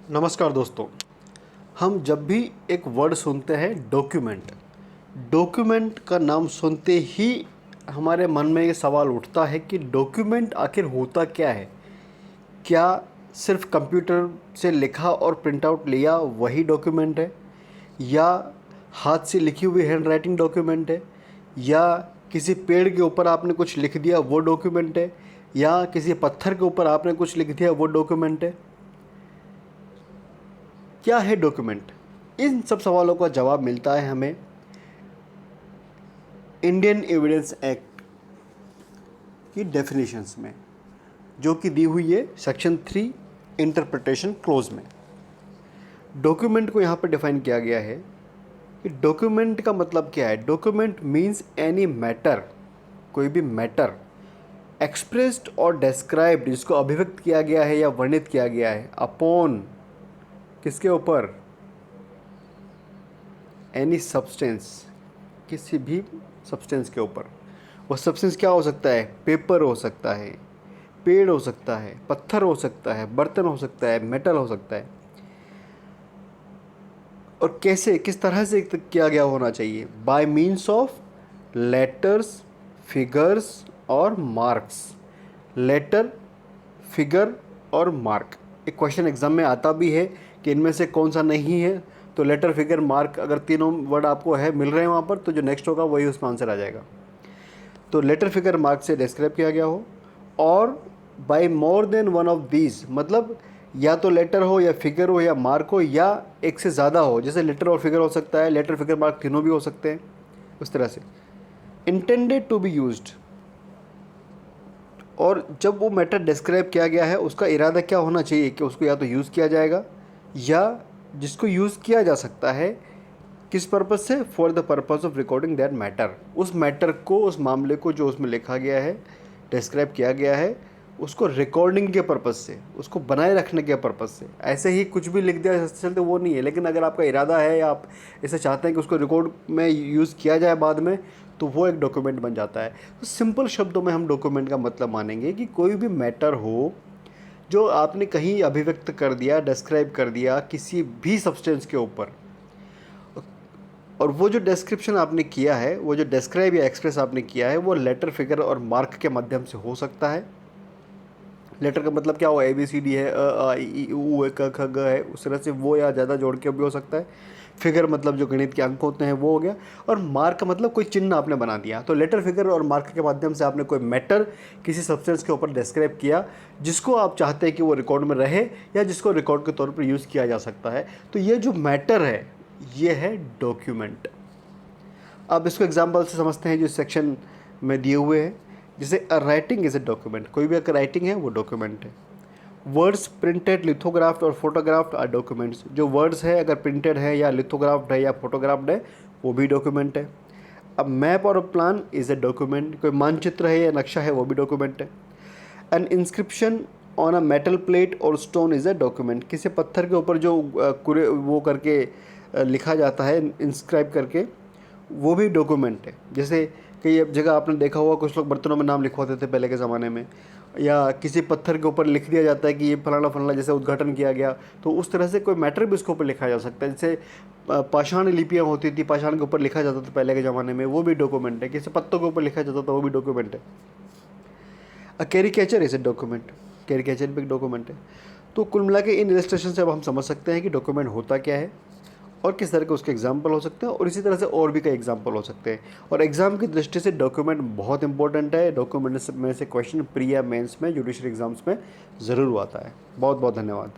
नमस्कार दोस्तों। हम जब भी एक वर्ड सुनते हैं डॉक्यूमेंट, डॉक्यूमेंट का नाम सुनते ही हमारे मन में ये सवाल उठता है कि डॉक्यूमेंट आखिर होता क्या है। क्या सिर्फ कंप्यूटर से लिखा और प्रिंट आउट लिया वही डॉक्यूमेंट है, या हाथ से लिखी हुई हैंड राइटिंग डॉक्यूमेंट है, या किसी पेड़ के ऊपर आपने कुछ लिख दिया वो डॉक्यूमेंट है, या किसी पत्थर के ऊपर आपने कुछ लिख दिया वो डॉक्यूमेंट है। क्या है डॉक्यूमेंट? इन सब सवालों का जवाब मिलता है हमें इंडियन एविडेंस एक्ट की डेफिनेशंस में, जो कि दी हुई है सेक्शन 3 इंटरप्रिटेशन क्लोज में। डॉक्यूमेंट को यहाँ पर डिफाइन किया गया है कि डॉक्यूमेंट का मतलब क्या है। डॉक्यूमेंट मीन्स एनी मैटर, कोई भी मैटर एक्सप्रेस्ड और डिस्क्राइब्ड, जिसको अभिव्यक्त किया गया है या वर्णित किया गया है अपॉन, किसके ऊपर, एनी सब्सटेंस, किसी भी सब्सटेंस के ऊपर। वो सब्सटेंस क्या हो सकता है? पेपर हो सकता है, पेड़ हो सकता है, पत्थर हो सकता है, बर्तन हो सकता है, मेटल हो सकता है। और कैसे, किस तरह से किया गया होना चाहिए? Bye means of letters, figures और मार्क्स। लेटर, फिगर और मार्क। एक क्वेश्चन एग्जाम में आता भी है कि इनमें से कौन सा नहीं है, तो लेटर, फिगर, मार्क, अगर तीनों वर्ड आपको है मिल रहे हैं वहाँ पर, तो जो नेक्स्ट होगा वही उसमें आंसर आ जाएगा। तो लेटर, फिगर, मार्क से डिस्क्राइब किया गया हो, और by more than one of these, मतलब या तो लेटर हो या फिगर हो या मार्क हो, या एक से ज़्यादा हो। जैसे लेटर और फिगर हो सकता है, लेटर, फिगर, मार्क तीनों भी हो सकते हैं, उस तरह से। इंटेंडेड टू बी यूज्ड, और जब वो मैटर डिस्क्राइब किया गया है उसका इरादा क्या होना चाहिए कि उसको या तो यूज़ किया जाएगा, या जिसको यूज़ किया जा सकता है किस पर्पज़ से? For the purpose of recording that matter. उस मैटर को, उस मामले को जो उसमें लिखा गया है, डिस्क्राइब किया गया है, उसको रिकॉर्डिंग के पर्पज़ से, उसको बनाए रखने के पर्पज़ से। ऐसे ही कुछ भी लिख दिया चलते वो नहीं है, लेकिन अगर आपका इरादा है या आप इसे चाहते हैं कि उसको रिकॉर्ड में यूज़ किया जाए बाद में, तो वो एक डॉक्यूमेंट बन जाता है। तो सिंपल शब्दों में हम डॉक्यूमेंट का मतलब मानेंगे कि कोई भी मैटर हो जो आपने कहीं अभिव्यक्त कर दिया, डिस्क्राइब कर दिया किसी भी सब्सटेंस के ऊपर, और वो जो डिस्क्रिप्शन आपने किया है, वो जो डिस्क्राइब या एक्सप्रेस आपने किया है, वो लेटर, फिगर और मार्क के माध्यम से हो सकता है। लेटर का मतलब क्या हुआ? ABCD है, अ आ इ ई उ है, क ख ग है, उस तरह से वो या ज़्यादा जोड़ के भी हो सकता है। फिगर मतलब जो गणित के अंक होते हैं वो हो गया, और मार्क का मतलब कोई चिन्ह आपने बना दिया। तो लेटर, फिगर और मार्क के माध्यम से आपने कोई मैटर किसी सब्सटेंस के ऊपर डिस्क्राइब किया, जिसको आप चाहते हैं कि वो रिकॉर्ड में रहे, या जिसको रिकॉर्ड के तौर पर यूज़ किया जा सकता है। तो ये जो मैटर है, ये है डॉक्यूमेंट। अब इसको एग्जाम्पल से समझते हैं जो सेक्शन में दिए हुए हैं। जैसे a writing is a document, कोई भी अगर राइटिंग है वो डॉक्यूमेंट है। वर्ड्स प्रिंटेड, लिथोग्राफ्ड और फोटोग्राफ्ड आर डॉक्यूमेंट्स। जो वर्ड्स है अगर प्रिंटेड है या लिथोग्राफ्ड है या फोटोग्राफ्ड है, वो भी डॉक्यूमेंट है। अब मैप और प्लान इज़ ए डॉक्यूमेंट, कोई मानचित्र है या नक्शा है वो भी डॉक्यूमेंट है। N inscription on a metal plate और स्टोन इज़ ए डॉक्यूमेंट, किसी पत्थर के ऊपर जो कुरे वो करके लिखा जाता है, इंस्क्राइब करके, वो भी डॉक्यूमेंट है। जैसे कई जगह आपने देखा होगा कुछ लोग बर्तनों में नाम लिखवाते थे पहले के ज़माने में, या किसी पत्थर के ऊपर लिख दिया जाता है कि ये फलाना फलाना, जैसे उद्घाटन किया गया, तो उस तरह से कोई मैटर भी उसके ऊपर लिखा जा सकता है। जैसे पाषाण लिपियाँ होती थी, पाषाण के ऊपर लिखा जाता था पहले के ज़माने में, वो भी डॉक्यूमेंट है। किसी पत्तों के ऊपर लिखा जाता था, वो भी डॉक्यूमेंट है। A caricature is a document, caricature भी एक डॉक्यूमेंट है। तो कुल मिला के इन इलस्ट्रेशन से अब हम समझ सकते हैं कि डॉक्यूमेंट होता क्या है और किस तरह के उसके एग्जाम्पल हो सकते हैं, और इसी तरह से और भी कई एग्जाम्पल हो सकते हैं। और एग्जाम की दृष्टि से डॉक्यूमेंट बहुत इंपॉर्टेंट है। डॉक्यूमेंट में से क्वेश्चन प्री या मेंस में, जुडिशरी एग्जाम्स में ज़रूर आता है। बहुत बहुत धन्यवाद।